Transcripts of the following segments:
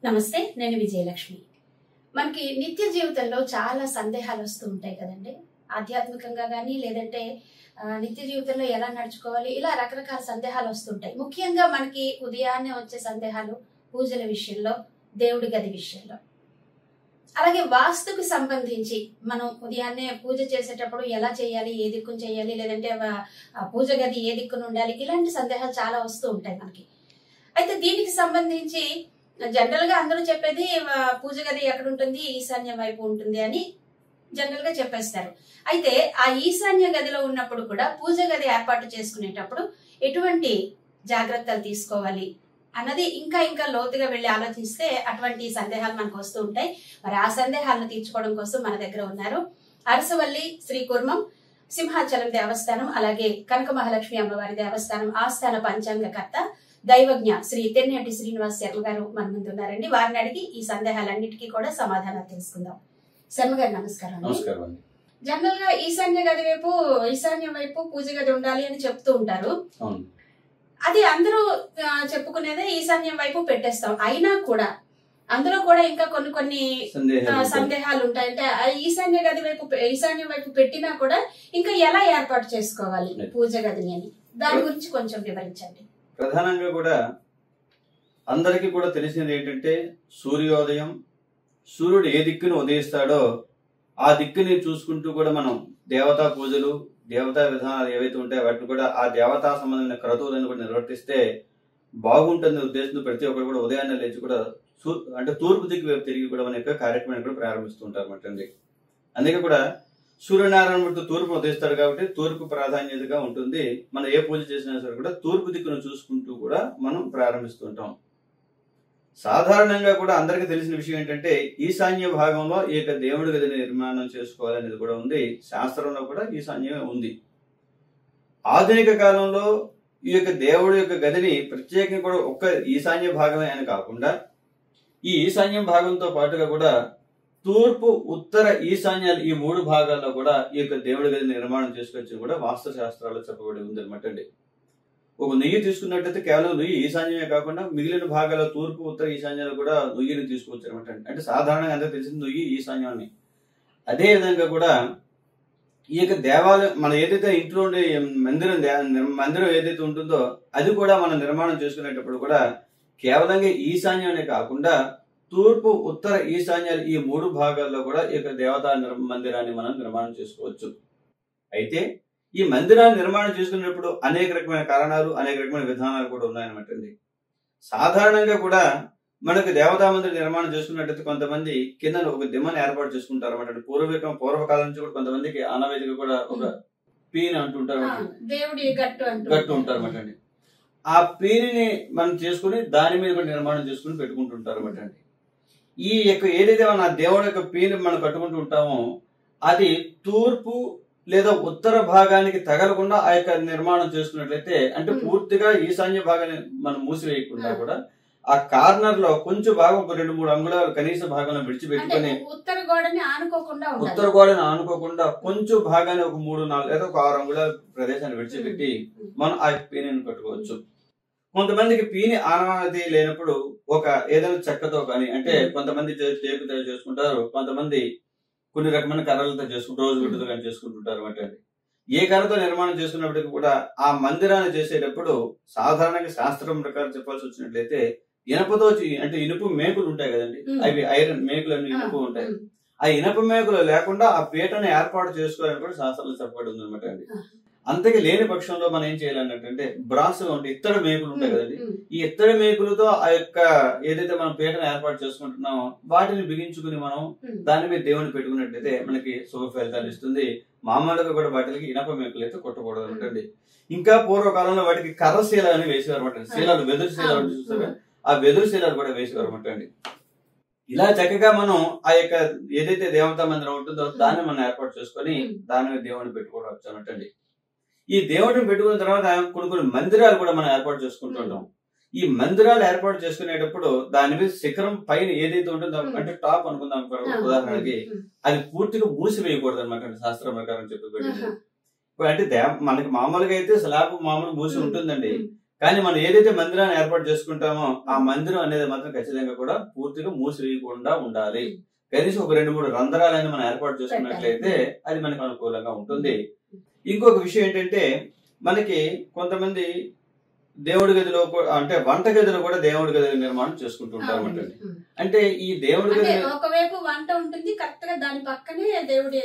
నమస్తే, నేను విజయలక్ష్మి. మనకి నిత్య జీవితంలో చాలా సందేహాలు వస్తూ ఉంటాయి కదండి. ఆధ్యాత్మికంగా కానీ లేదంటే నిత్య జీవితంలో ఎలా నడుచుకోవాలి, ఇలా రకరకాల సందేహాలు వస్తుంటాయి. ముఖ్యంగా మనకి ఉదయాన్నే వచ్చే సందేహాలు పూజల విషయంలో, దేవుడి గది విషయంలో. అలాగే వాస్తుకు సంబంధించి మనం ఉదయాన్నే పూజ చేసేటప్పుడు ఎలా చేయాలి, ఏ దిక్కును చేయాలి, లేదంటే పూజ గది ఏ దిక్కును ఉండాలి, ఇలాంటి సందేహాలు చాలా వస్తూ ఉంటాయి మనకి. అయితే దీనికి సంబంధించి జనరల్ గా అందరూ చెప్పేది పూజ గది ఎక్కడ ఉంటుంది, ఈశాన్య వైపు ఉంటుంది అని జనరల్ గా చెప్పేస్తారు. అయితే ఆ ఈశాన్య గదిలో ఉన్నప్పుడు కూడా పూజ గది ఏర్పాటు చేసుకునేటప్పుడు ఎటువంటి జాగ్రత్తలు తీసుకోవాలి అన్నది ఇంకా ఇంకా లోతుగా వెళ్ళి ఆలోచిస్తే అటువంటి సందేహాలు మనకు వస్తూ ఉంటాయి. మరి ఆ సందేహాలను తీర్చుకోవడం కోసం మన దగ్గర ఉన్నారు అరసవల్లి శ్రీ కుర్మం సింహాచలం దేవస్థానం, అలాగే కనక మహాలక్ష్మి అమ్మవారి దేవస్థానం ఆస్థాన పంచాంగకర్త దైవజ్ఞ శ్రీ తెన్నేటి శ్రీనివాస్ శర్మ గారు మన ముందు ఉన్నారండి. వారిని అడిగి ఈ సందేహాలన్నిటికీ కూడా సమాధానాలు తెలుసుకుందాం. శర్మ గారు నమస్కారం. నమస్కారం. జనరల్ గా ఈశాన్యం వైపు పూజ గది ఉండాలి అని చెప్తూ ఉంటారు. అది అందరూ చెప్పుకునేదే ఈశాన్యం వైపు పెట్టేస్తాం. అయినా కూడా అందులో కూడా ఇంకా కొన్ని సందేహాలు ఉంటాయి. అంటే ఈశాన్యం వైపు పెట్టినా కూడా ఇంకా ఎలా ఏర్పాటు చేసుకోవాలి పూజ గదిని అని, దాని గురించి కొంచెం వివరించండి. ప్రధానంగా కూడా అందరికీ కూడా తెలిసింది ఏంటంటే, సూర్యోదయం, సూర్యుడు ఏ దిక్కును ఉదయిస్తాడో ఆ దిక్కుని చూసుకుంటూ కూడా మనం దేవతా పూజలు, దేవతా విధానాలు ఏవైతే ఉంటాయో వాటిని కూడా ఆ దేవతా సంబంధమైన క్రతువులను కూడా నిర్వర్తిస్తే బాగుంటుంది ఉద్దేశంతో ప్రతి ఒక్కరు కూడా ఉదయాన్నే లేచి కూడా అంటే తూర్పు దిక్కు వైపు తిరిగి కూడా మన యొక్క కార్యక్రమాన్ని కూడా ప్రారంభిస్తూ ఉంటారు అన్నమాట. అందుకే కూడా సూర్యనారాయణ తూర్పు ఉదయిస్తాడు కాబట్టి తూర్పు ప్రాధాన్యతగా ఉంటుంది. మనం ఏ పూజ చేసినా సరే కూడా తూర్పు దిక్కును చూసుకుంటూ కూడా మనం ప్రారంభిస్తుంటాం. సాధారణంగా కూడా అందరికీ తెలిసిన విషయం ఏంటంటే, ఈశాన్య భాగంలో ఈ యొక్క దేవుడి గదిని నిర్మాణం చేసుకోవాలనేది కూడా ఉంది. శాస్త్రంలో కూడా ఈశాన్యమే ఉంది. ఆధునిక కాలంలో ఈ యొక్క దేవుడి యొక్క గదిని ప్రత్యేకంగా కూడా ఒక్క ఈశాన్య భాగమే అని కాకుండా ఈ ఈశాన్యం భాగంతో పాటుగా కూడా తూర్పు, ఉత్తర, ఈశాన్యాలు ఈ మూడు భాగాల్లో కూడా ఈ యొక్క దేవుడి గది నిర్మాణం చేసుకొచ్చి కూడా వాస్తు శాస్త్రాల్లో చెప్పబడి ఉంది అనమాట అండి. ఒక నుయ్యి తీసుకున్నట్టయితే కేవలం నుయ్యి ఈశాన్యమే కాకుండా మిగిలిన భాగాల్లో తూర్పు, ఉత్తర, ఈశాన్యాలు కూడా నుయ్యిని తీసుకోవచ్చు అనమాట అండి. అంటే సాధారణంగా అందరూ తెలిసింది నుయ్యి ఈశాన్యం అని. అదే విధంగా కూడా ఈ యొక్క దేవాలయం మన ఏదైతే ఇంట్లో ఉండే మందిరం ఏదైతే ఉంటుందో అది కూడా మనం నిర్మాణం చేసుకునేటప్పుడు కూడా కేవలంగా ఈశాన్యమే కాకుండా తూర్పు, ఉత్తర, ఈశాన్యాలు ఈ మూడు భాగాల్లో కూడా ఈ యొక్క దేవతా మందిరాన్ని మనం నిర్మాణం చేసుకోవచ్చు. అయితే ఈ మందిరాన్ని నిర్మాణం చేసుకునేటప్పుడు అనేక రకమైన కారణాలు, అనేక రకమైన విధానాలు కూడా ఉన్నాయన్నమాట. సాధారణంగా కూడా మనకు దేవతా మందిరం నిర్మాణం చేసుకున్నట్టయితే కొంతమంది కింద ఒక దిమ్మని ఏర్పాటు చేసుకుంటారు అన్నమాట. పూర్వకాలం నుంచి కూడా కొంతమందికి ఆనవాయితీగా కూడా ఒక పీని అంటుంటారు, దేవుడి గట్టు ఉంటారు అన్నమాట. ఆ పీనిని మనం చేసుకుని దాని మీద కూడా నిర్మాణం చేసుకుని పెట్టుకుంటుంటారు అన్నమాట. ఈ యొక్క ఏదైతే మన దేవుడి యొక్క పీని మనం కట్టుకుంటూ ఉంటామో అది తూర్పు లేదా ఉత్తర భాగానికి తగలకుండా ఆ యొక్క నిర్మాణం చేసుకున్నట్లయితే, అంటే పూర్తిగా ఈశాన్య భాగాన్ని మనం మూసివేయకుండా కూడా ఆ కార్నర్ లో కొంచెం భాగం ఒక 2-3 అంగుళాలు కనీస భాగంలో విడిచిపెట్టుకుని ఉత్తర గోడని ఆనుకోకుండా కొంచెం భాగాన్ని ఒక 3-4 లేదా ఒక 6 అంగుళాల ప్రదేశాన్ని విడిచిపెట్టి మనం ఆ పీనిని కట్టుకోవచ్చు. కొంతమందికి పీని ఆనవాయితీ లేనప్పుడు ఒక ఏదైనా చెక్కతో కానీ, అంటే కొంతమంది టేకుతో చేసుకుంటారు, కొంతమంది కొన్ని రకమైన కర్రలతో రోజు గుడ్డతో కానీ చేసుకుంటుంటారు అనమాట. ఏ కర్రతో నిర్మాణం చేసుకున్నప్పటికీ కూడా ఆ మందిరాన్ని చేసేటప్పుడు సాధారణంగా శాస్త్రం ప్రకారం చెప్పాల్సి వచ్చినట్లయితే ఇనపతో, అంటే ఇనుపు మేకులు ఉంటాయి కదండి, అవి ఐరన్ మేకులు అన్ని ఇనుపు ఉంటాయి. ఆ ఇనుప మేకులు లేకుండా ఆ పీటను ఏర్పాటు చేసుకోవాలని కూడా శాస్త్రంలో చెప్పబడి ఉంది అనమాట అండి. అంతకి లేని పక్షంలో మనం ఏం చేయాలన్నట్టు బ్రాస్ ఉంటే ఇత్తడి మేకులు ఉంటాయి కదండి, ఈ ఇత్తడి మేకులతో ఆ యొక్క ఏదైతే మనం పీటను ఏర్పాటు చేసుకుంటున్నామో వాటిని బిగించుకుని మనం దాని మీద దేవుని పెట్టుకున్నట్టయితే మనకి శుభ ఫలితాలు ఇస్తుంది. మామూలుగా కూడా వాటికి ఇనప మేకులు అయితే కొట్టకూడదు అనమాట. ఇంకా పూర్వకాలంలో వాటికి కర్ర శీల అని వేసేవారు అనమాట. శీలాలు, వెదురు శీలాలు చూస్తారు, ఆ వెదురు శీలాలు కూడా వేసేవారు అనమాట. ఇలా చక్కగా మనం ఆ యొక్క ఏదైతే దేవతా మందిరం ఉంటుందో దాన్ని మనం ఏర్పాటు చేసుకొని దాని మీద దేవుని పెట్టుకోవచ్చు అన్నట్టండి. ఈ దేవుడిని పెట్టుకున్న తర్వాత కొన్ని మందిరాలు కూడా మనం ఏర్పాటు చేసుకుంటుంటాం. ఈ మందిరాలు ఏర్పాటు చేసుకునేటప్పుడు దాని మీద శిఖరం పైన ఏదైతే ఉంటుందో, అంటే టాప్ అనుకుందాం ఉదాహరణకి, అది పూర్తిగా మూసివేయకూడదు అనమాట శాస్త్రం ప్రకారం చెప్పబడింది. అంటే మనకి మామూలుగా అయితే స్లాబ్ మామూలు మూసి ఉంటుందండి, కానీ మనం ఏదైతే మందిరాన్ని ఏర్పాటు చేసుకుంటామో ఆ మందిరం అనేది మాత్రం ఖచ్చితంగా కూడా పూర్తిగా మూసివేయకుండా ఉండాలి. కనీసం ఒక 2-3 రంధ్రాలని మనం ఏర్పాటు చేసుకున్నట్లయితే అది మనకు అనుకూలంగా ఉంటుంది. ఇంకొక విషయం ఏంటంటే, మనకి కొంతమంది దేవుడి గదిలో అంటే వంట గదిలో కూడా దేవుడి గది నిర్మాణం చేసుకుంటూ ఉంటారు అన్నమాట. అంటే ఈ దేవుడి గది ఒకవైపు వంట ఉంటుంది, కరెక్ట్ గా దాని పక్కనే దేవుడి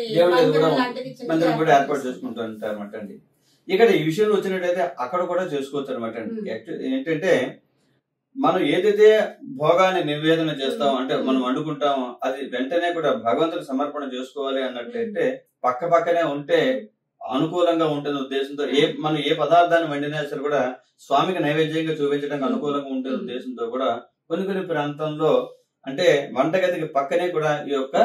మందిరం కూడా ఏర్పాటు చేసుకుంటూ ఉంటారు అన్నమాట అండి. ఇక్కడ ఈ విషయంలో వచ్చినట్టయితే అక్కడ కూడా చేసుకోవచ్చు అనమాట అండి. ఏంటంటే మనం ఏదైతే భోగాన్ని నివేదన చేస్తామో అంటే మనం వండుకుంటామో అది వెంటనే కూడా భగవంతుడికి సమర్పణ చేసుకోవాలి అన్నట్లయితే పక్క పక్కనే ఉంటే అనుకూలంగా ఉంటుంది ఉద్దేశంతో మనం ఏ పదార్థాన్ని వండినా సరే కూడా స్వామికి నైవేద్యంగా చూపించడానికి అనుకూలంగా ఉండే ఉద్దేశంతో కూడా కొన్ని ప్రాంతంలో అంటే వంటగదికి పక్కనే కూడా ఈ యొక్క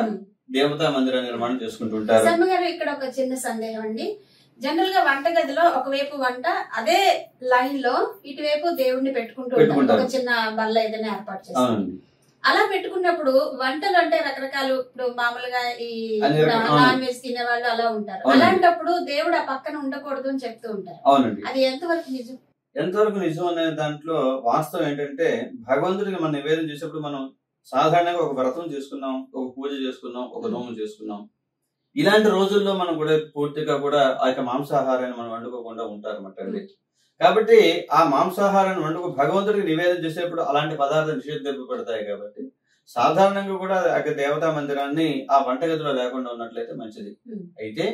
దేవతా మందిర నిర్మాణం చేసుకుంటూ ఉంటారు. ఇక్కడ ఒక చిన్న సందేహం అండి. జనరల్ గా వంటగదిలో ఒకవైపు వంట, అదే లైన్ లో ఇటువైపు దేవుడిని పెట్టుకుంటూ ఉంటారు. ఒక చిన్న బల్ల ఏదైనా ఏర్పాటు చేస్తారు. అలా పెట్టుకున్నప్పుడు వంటలు అంటే రకరకాలు, ఇప్పుడు మామూలుగా ఈ నాన్ వెజ్ తినే వాళ్ళు అలా ఉంటారు. అలాంటప్పుడు దేవుడు ఆ పక్కన ఉండకూడదు అని చెప్తూ ఉంటారు. అవునండి. అది ఎంతవరకు నిజం? ఎంతవరకు నిజం అనే దాంట్లో వాస్తవం ఏంటంటే, భగవంతుడికి మనం నివేదన చేసేప్పుడు మనం సాధారణంగా ఒక వ్రతం చేసుకున్నాం, ఒక పూజ చేసుకున్నాం, ఒక నోము చేసుకున్నాం. ఇలాంటి రోజుల్లో మనం కూడా పూర్తిగా కూడా ఆ యొక్క మాంసాహారాన్ని మనం వండుకోకుండా ఉంటారన్నమాట అండి. కాబట్టి ఆ మాంసాహారాన్ని వండుకు భగవంతుడికి నివేదన చేసేప్పుడు అలాంటి పదార్థాలు నిషేధింపబడతాయి. కాబట్టి సాధారణంగా కూడా ఆ దేవతా మందిరాన్ని ఆ వంటగదిలో లేకుండా ఉన్నట్లయితే మంచిది. అయితే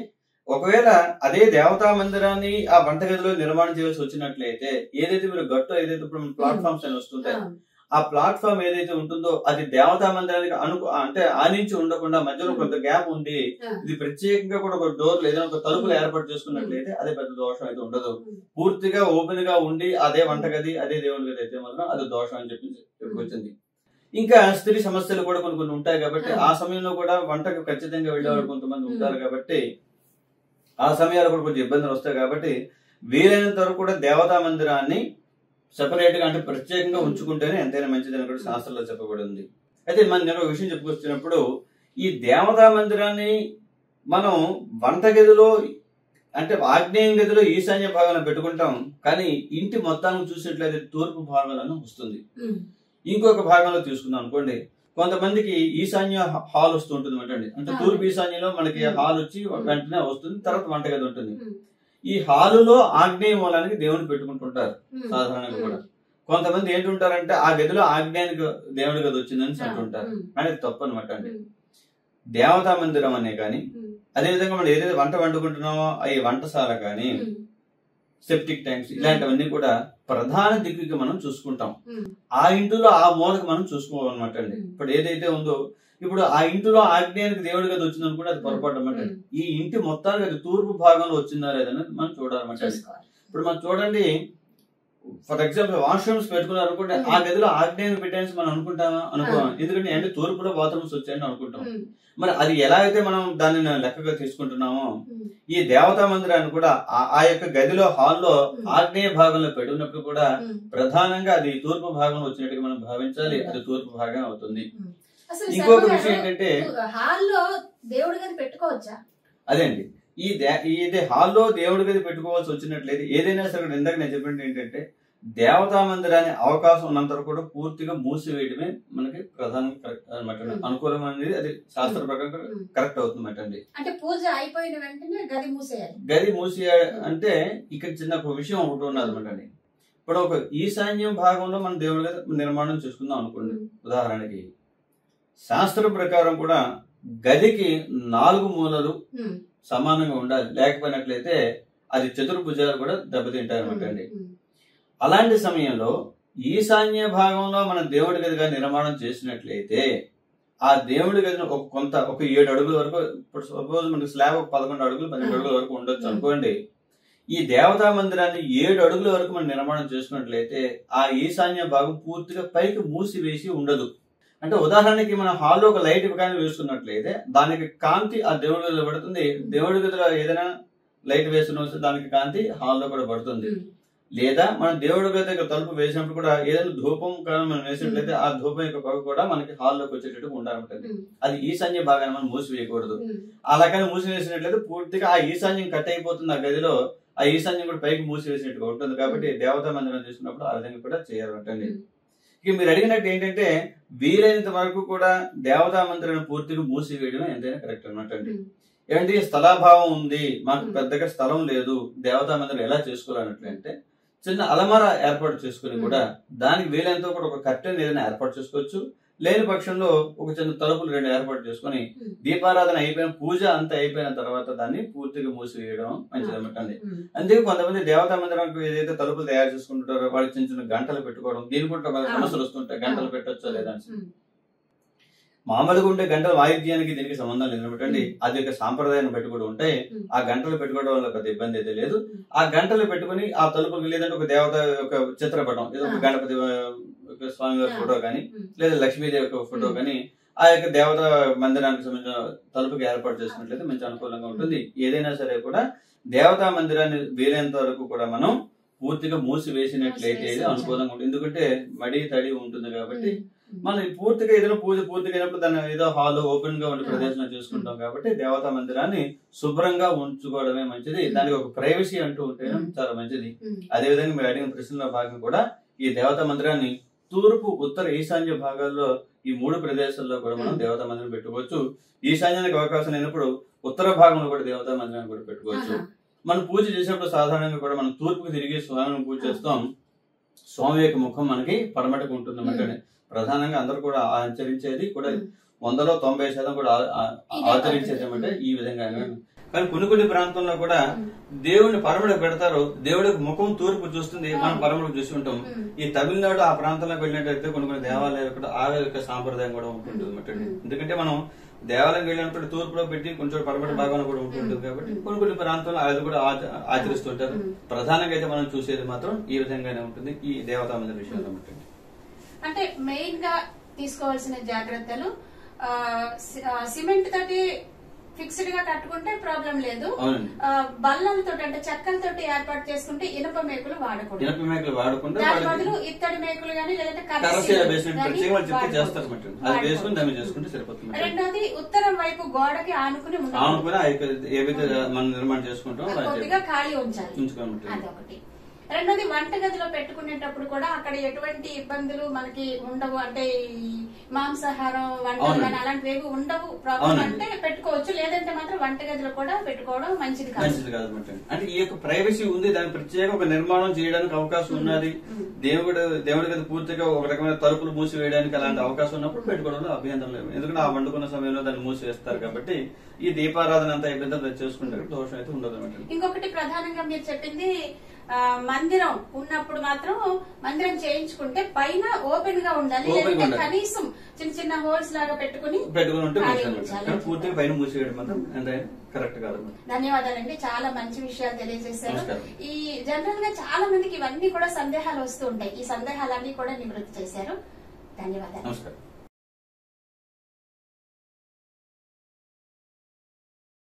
ఒకవేళ అదే దేవతా మందిరాన్ని ఆ వంటగదిలో నిర్మాణం చేయాల్సి వచ్చినట్లయితే ఏదైతే మీరు గట్టు ఏదైతే ఇప్పుడు ప్లాట్ఫామ్స్ అని వస్తుంటాయి, ఆ ప్లాట్ఫామ్ ఏదైతే ఉంటుందో అది దేవతా మందిరానికి అంటే ఆనించి ఉండకుండా మధ్యలో కొంత గ్యాప్ ఉంది, ఇది ప్రత్యేకంగా కూడా ఒక డోర్లు ఏదైనా ఒక తలుపులు ఏర్పాటు చేసుకున్నట్లయితే అదే పెద్ద దోషం అయితే ఉండదు. పూర్తిగా ఓపెన్ గా ఉండి అదే వంటగది అదే దేవుని గది అయితే మాత్రం అది దోషం అని చెప్పి వచ్చింది. ఇంకా స్త్రీ సమస్యలు కూడా కొన్ని ఉంటాయి కాబట్టి ఆ సమయంలో కూడా వంటకు ఖచ్చితంగా వెళ్ళేవాళ్ళు కొంతమంది ఉంటారు కాబట్టి ఆ సమయాల్లో కూడా కొంచెం ఇబ్బందులు వస్తాయి. కాబట్టి వీలైనంత వరకు కూడా దేవతా మందిరాన్ని సెపరేట్ గా అంటే ప్రత్యేకంగా ఉంచుకుంటేనే ఎంతైనా మంచిదని కూడా శాస్త్రంలో చెప్పబడింది. అయితే నేను ఒక విషయం చెప్పుకొచ్చినప్పుడు ఈ దేవతా మందిరాన్ని మనం వంటగదిలో అంటే ఆగ్నేయ గదిలో ఈశాన్య భాగంలో పెట్టుకుంటాం, కానీ ఇంటి మొత్తానికి చూసినట్లయితే తూర్పు భాగంలో వస్తుంది. ఇంకొక భాగంలో తీసుకుందాం అనుకోండి, కొంతమందికి ఈశాన్య హాల్ వస్తూ ఉంటుంది అంటే తూర్పు ఈశాన్యంలో మనకి హాల్ వచ్చి వెంటనే వస్తుంది, తర్వాత వంటగది ఉంటుంది. ఈ హాలులో ఆగ్నేయ మూలానికి దేవుని పెట్టుకుంటుంటారు సాధారణంగా కూడా. కొంతమంది ఏంటుంటారంటే ఆ గదిలో ఆగ్నేయానికి దేవుడి గది వచ్చిందని అంటుంటారు, కానీ అది తప్పు అనమాట అండి. దేవతా మందిరం అనే కానీ అదేవిధంగా మనం ఏదైతే వంట వండుకుంటున్నామో ఈ వంటశాల కానీ సెప్టిక్ ట్యాంక్స్ ఇలాంటివన్నీ కూడా ప్రధాన దిక్కుకి మనం చూసుకుంటాం. ఆ ఇంటిలో ఆ మూలకు మనం చూసుకోవాలన్నమాట అండి. ఇప్పుడు ఏదైతే ఉందో ఇప్పుడు ఆ ఇంటిలో ఆగ్నేయానికి దేవుడి గది వచ్చింది అనుకుంటే అది పొరపాటు అనమాట. ఈ ఇంటి మొత్తానికి అది తూర్పు భాగంలో వచ్చిందా లేదనేది మనం చూడాలన్నమాట. ఇప్పుడు మనం చూడండి, ఫర్ ఎగ్జాంపుల్ వాష్రూమ్స్ పెట్టుకున్నారు అనుకుంటే ఆ గదిలో ఆగ్నేయం పెట్టాలని మనం అనుకుంటామా? అనుకోవాలి. ఎందుకంటే అంటే తూర్పులో బాత్రూమ్స్ వచ్చాయని అనుకుంటాం. మరి అది ఎలా అయితే మనం దాన్ని లెక్కగా తీసుకుంటున్నామో ఈ దేవతా మందిరాన్ని కూడా ఆ యొక్క గదిలో హాల్లో ఆగ్నేయ భాగంలో పెట్టినప్పుడు కూడా ప్రధానంగా అది తూర్పు భాగంలో వచ్చినట్టుగా మనం భావించాలి. అది తూర్పు భాగం అవుతుంది. ఇంకొక విషయం ఏంటంటే హాల్లో దేవుడి గది పెట్టుకోవచ్చా? అదే అండి, ఇది హాల్లో దేవుడి గది పెట్టుకోవాల్సి వచ్చినట్లయితే ఏదైనా సరే ఇందాక నేను చెప్పినట్టు ఏంటంటే దేవతా మందిరాన్ని అవకాశం ఉన్నంత కూడా పూర్తిగా మూసివేయడమే మనకి ప్రధానం అనమాట. అనుకూలమైనది అది శాస్త్ర ప్రకారం కరెక్ట్ అవుతుంది అండి. అంటే పూజ అయిపోయిన వెంటనే గది మూసేయాలి. గది మూసేయాలి అంటే ఇక్కడ చిన్న ఒక విషయం ఒకటి ఉన్నది అనమాట అండి. ఇప్పుడు ఒక ఈశాన్యం భాగంలో మనం దేవుడి గది నిర్మాణం చేసుకుందాం అనుకోండి. ఉదాహరణకి శాస్త్రం ప్రకారం కూడా గదికి 4 మూలలు సమానంగా ఉండాలి, లేకపోయినట్లయితే అది చతుర్భుజాలు కూడా దెబ్బతింటాయి అనమాట అండి. అలాంటి సమయంలో ఈశాన్య భాగంలో మన దేవుడి గదిగా నిర్మాణం చేసినట్లయితే ఆ దేవుడి గదిని ఒక 7 అడుగుల వరకు, ఇప్పుడు సపోజ్ మనకి స్లాబ్ ఒక 11 అడుగులు 12 అడుగుల వరకు ఉండొచ్చు అనుకోండి. ఈ దేవతా మందిరాన్ని 7 అడుగుల వరకు మనం నిర్మాణం చేసుకున్నట్లయితే ఆ ఈశాన్య భాగం పూర్తిగా పైకి మూసివేసి ఉండదు. అంటే ఉదాహరణకి మన హాల్లో ఒక లైట్ కానీ వేసుకున్నట్లయితే దానికి కాంతి ఆ దేవుడి గదిలో పడుతుంది. దేవుడి గదిలో ఏదైనా లైట్ వేసిన దానికి కాంతి హాల్లో కూడా పడుతుంది. లేదా మన దేవుడి గది తలుపు వేసినప్పుడు కూడా ఏదైనా ధూపం కానీ మనం వేసినట్లయితే ఆ ధూపం యొక్క పొగ కూడా మనకి హాల్లోకి వచ్చేటట్టు ఉండాలంటుంది. అది ఈశాన్య భాగాన్ని మనం మూసివేయకూడదు. అలా కానీ మూసివేసినట్లయితే పూర్తిగా ఆ ఈశాన్యం కట్ అయిపోతుంది. ఆ గదిలో ఆ ఈశాన్యం కూడా పైకి మూసివేసినట్టుగా ఉంటుంది. కాబట్టి దేవతా మందిరం తీసుకున్నప్పుడు ఆ విధంగా కూడా చేయాలంటండి. ఇక మీరు అడిగినట్టు ఏంటంటే వీలైనంత వరకు కూడా దేవతా మందిరాన్ని పూర్తిగా మూసివేయడం ఎంతైనా కరెక్ట్ అనమాట అండి. ఏంటి స్థలాభావం ఉంది, మాకు పెద్దగా స్థలం లేదు, దేవతా మందిరం ఎలా చేసుకోవాలన్నట్లంటే చిన్న అలమార ఏర్పాటు చేసుకుని కూడా దానికి వీలైనంత కూడా ఒక కర్టెన్ ఏదైనా ఏర్పాటు చేసుకోవచ్చు. లేని పక్షంలో ఒక చిన్న తలుపులు 2 ఏర్పాటు చేసుకుని దీపారాధన అయిపోయిన పూజ అంతా అయిపోయిన తర్వాత దాన్ని పూర్తిగా మూసివేయడం మంచిదన్నమాట అండి. అందుకే కొంతమంది దేవతా మందిరానికి ఏదైతే తలుపులు తయారు చేసుకుంటారో వాళ్ళకి చిన్న చిన్న గంటలు పెట్టుకోవడం, దీని కూడా సమస్యలు వస్తుంటాయి. గంటలు పెట్టొచ్చా లేదా అని. మామూలుగా ఉండే గంటల వాయిద్యానికి దీనికి సంబంధం లేదనమాట అండి. అది ఒక సాంప్రదాయాన్ని బట్టి కూడా ఉంటాయి. ఆ గంటలు పెట్టుకోవడం వల్ల పెద్ద ఇబ్బంది అయితే లేదు. ఆ గంటలు పెట్టుకుని ఆ తలుపుకి లేదంటే ఒక దేవత యొక్క చిత్రపటం, ఏదో ఒక గణపతి స్వామి వారి ఫోటో కానీ లేదా లక్ష్మీదేవి యొక్క ఫోటో కానీ ఆ యొక్క దేవత మందిరానికి సంబంధించిన తలుపుకి ఏర్పాటు చేసుకున్నట్లయితే మంచి అనుకూలంగా ఉంటుంది. ఏదైనా సరే కూడా దేవతా మందిరాన్ని వీలైనంత వరకు కూడా మనం పూర్తిగా మూసివేసినట్లయితే అనుకూలంగా ఉంటుంది. ఎందుకంటే మడి తడి ఉంటుంది కాబట్టి మనం పూర్తిగా ఏదైనా పూజ పూర్తిగా అయినప్పుడు దాన్ని ఏదో హాల్ ఓపెన్ గా ఉండే ప్రదేశంలో చేసుకుంటాం. కాబట్టి దేవతా మందిరాన్ని శుభ్రంగా ఉంచుకోవడమే మంచిది. దానికి ఒక ప్రైవసీ అంటూ ఉంటే చాలా మంచిది. అదే విధంగా మీరు అడిగిన ప్రశ్నలో భాగంగా కూడా ఈ దేవతా మందిరాన్ని తూర్పు, ఉత్తర, ఈశాన్య భాగాల్లో ఈ 3 ప్రదేశాల్లో కూడా మనం దేవతా మందిరం పెట్టుకోవచ్చు. ఈశాన్యానికి అవకాశం లేనప్పుడు ఉత్తర భాగంలో కూడా దేవతా మందిరాన్ని కూడా పెట్టుకోవచ్చు. మనం పూజ చేసినప్పుడు సాధారణంగా కూడా మనం తూర్పుకు తిరిగి స్వామిని పూజ చేస్తాం. స్వామి యొక్క ముఖం మనకి పడమటకు ఉంటుంది అన్నమాట. ప్రధానంగా అందరూ కూడా ఆచరించేది కూడా 100లో 90% కూడా ఆచరించేది ఏమంటే ఈ విధంగా. కానీ కొన్ని ప్రాంతంలో కూడా దేవుడిని పరమడకు పెడతారు. దేవుడి ముఖం తూర్పు చూస్తుంది, మనం పరమడకు చూసి ఉంటాం. ఈ తమిళనాడు ఆ ప్రాంతంలోకి వెళ్ళినట్టయితే కొన్ని దేవాలయాలు కూడా ఆ యొక్క సాంప్రదాయం కూడా ఉంటుంది అన్నమాట. ఎందుకంటే మనం దేవాలయం వెళ్ళినప్పుడు తూర్పులో పెట్టి కొంచెం పరమటి భాగంలో కూడా ఉంటుంటుంది. కాబట్టి కొన్ని ప్రాంతాల్లో అది కూడా ఆచరిస్తుంటారు. ప్రధానంగా అయితే మనం చూసేది మాత్రం ఈ విధంగానే ఉంటుంది ఈ దేవతా మందిర విషయంలో ఉంటుంది. అంటే మెయిన్ గా తీసుకోవాల్సిన జాగ్రత్తలు, సిమెంట్ తోటి ఫిక్స్డ్ గా కట్టుకుంటే ప్రాబ్లం లేదు. బల్లలతో అంటే చెక్కలతోటి ఏర్పాటు చేసుకుంటే ఇనుప మేకులు వాడకూడదు. దాని బదులు ఇత్తడి మేకులు గానీ లేదంటే రెండోది ఉత్తరం వైపు గోడకి ఆనుకుని నిర్మాణం చేసుకుంటాం, కొద్దిగా ఖాళీ ఉంచాలి. అదొకటి. రెండోది వంటగదిలో పెట్టుకునేటప్పుడు కూడా అక్కడ ఎటువంటి ఇబ్బందులు మనకి ఉండవు. అంటే మాంసాహారం వంటలు కానీ అలాంటివి ఏవి ఉండవు. ప్రాబ్లం అంటే పెట్టుకోవచ్చు, లేదంటే మాత్రం వంటగదిలో కూడా పెట్టుకోవడం మంచిది కాదు. అంటే ఈ యొక్క ప్రైవసీ ఉంది, దాని ప్రత్యేక ఒక నిర్మాణం చేయడానికి అవకాశం ఉన్నది. దేవుడి గది పూర్తిగా ఒక రకమైన తలుపులు మూసివేయడానికి అలాంటి అవకాశం ఉన్నప్పుడు పెట్టుకోవడంలో అభ్యంతరం లేదు. ఎందుకంటే ఆ వండుకున్న సమయంలో దాన్ని మూసివేస్తారు కాబట్టి ఈ దీపారాధన అంతా ఇబ్బంది చేసుకుంటే దోషం అయితే ఉండదు అన్నమాట. ఇంకొకటి ప్రధానంగా మీరు చెప్పింది, మందిరం ఉన్నప్పుడు మాత్రం మందిరం చేయించుకుంటే పైన ఓపెన్ గా ఉండాలి, లేదంటే కనీసం చిన్న హోల్స్ లాగా పెట్టుకుని పూర్తిగా పైన మూసివేయడం మాత్రం కరెక్ట్ కాదు. ధన్యవాదాలండి, చాలా మంచి విషయాలు తెలియజేశారు. ఈ జనరల్ గా చాలా మందికి ఇవన్నీ కూడా సందేహాలు వస్తూ ఉంటాయి. ఈ సందేహాలన్నీ కూడా నివృత్తి చేశారు. ధన్యవాదాలు. నమస్కారం.